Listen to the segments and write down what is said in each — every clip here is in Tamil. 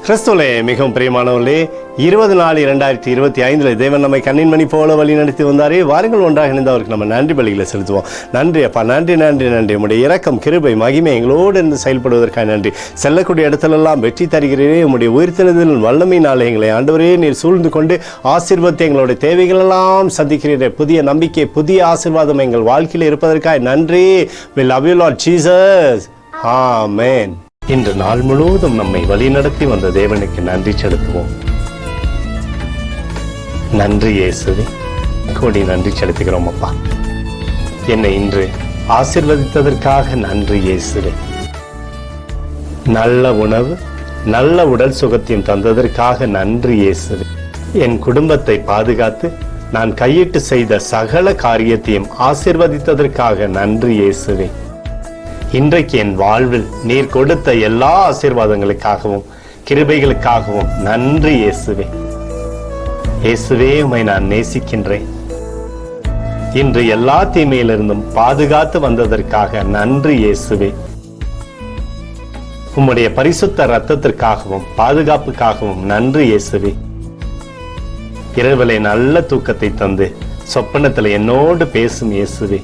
கிறிஸ்துவிலே மிகவும் பிரியமானவர்களே, 20/4/2025 தேவன் நம்மை கண்ணின் மணி போல வழி நடத்தி வந்தாரே. வாருங்கள் ஒன்றாக இணைந்து அவருக்கு நம்ம நன்றி பலிகளை செலுத்துவோம். நன்றி அப்பா, நன்றி நன்றி நன்றி. உம்முடைய இரக்கம், கிருபை, மகிமை எங்களோடு இருந்து செயல்படுவதற்காக நன்றி. செல்லக்கூடிய இடத்திலெல்லாம் வெற்றி தருகிறீரே. உம்முடைய உயிர்த்தெழுதல் வல்லமையினாலே எங்களை ஆண்டவரே நீர் சூழ்ந்து கொண்டு ஆசீர்வாதத்தை எங்களுடைய தேவைகளெல்லாம் சந்திக்கிறீரே. புதிய நம்பிக்கை, புதிய ஆசீர்வாதம் எங்கள் வாழ்க்கையில் இருப்பதற்காக நன்றி. We love you Lord Jesus. ஆமென். இன்று நாள் முழுவதும் நம்மை வழிநடத்தி வந்த தேவனுக்கு நன்றி செலுத்துவோம். நன்றி இயேசுவே, கோடி நன்றி செலுத்துகிறோம் அப்பா. என்னை இன்று ஆசீர்வதித்ததற்காக நன்றி இயேசுவே. நல்ல உணவு, நல்ல உடல் சுகத்தையும் தந்ததற்காக நன்றி இயேசுவே. என் குடும்பத்தை பாதுகாத்து நான் கையிட்டு செய்த சகல காரியத்தையும் ஆசீர்வதித்ததற்காக நன்றி இயேசுவே. இன்றைக்கு என் வாழ்வில் நீர் கொடுத்த எல்லா ஆசீர்வாதங்களுக்காகவும் கிருபைகளுக்காகவும் நன்றி இயேசுவே. இயேசுவே, உம்மை நான் நேசிக்கின்றேன். இன்று எல்லா தீமையிலிருந்தும் பாதுகாத்து வந்ததற்காக நன்றி இயேசுவே. உம்முடைய பரிசுத்த இரத்தத்திற்காகவும் பாதுகாப்புக்காகவும் நன்றி இயேசுவே. இரவிலே நல்ல தூக்கத்தை தந்து சொப்பனத்தில் என்னோடு பேசும் இயேசுவே.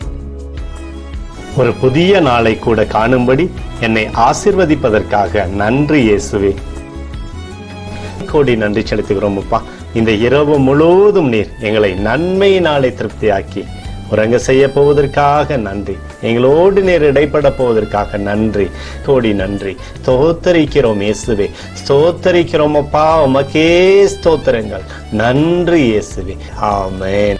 ஒரு புதிய நாளை கூட காணும்படி என்னை ஆசீர்வதிப்பதற்காக நன்றி இயேசுவே. கோடி நன்றி செலுத்துகிறோம் அப்பா. இந்த இரவு முழுவதும் நீர் எங்களை நன்மையினாலே திருப்தியாக்கி உறங்க செய்ய போவதற்காக நன்றி. எங்களோடு நீர் இடைப்பட போவதற்காக நன்றி. கோடி நன்றி. ஸ்தோத்தரிக்கிறோம் இயேசுவே, ஸ்தோத்தரிக்கிறோம் அப்பா. உமக்கே ஸ்தோத்திரங்கள். நன்றி இயேசுவே. ஆமென்.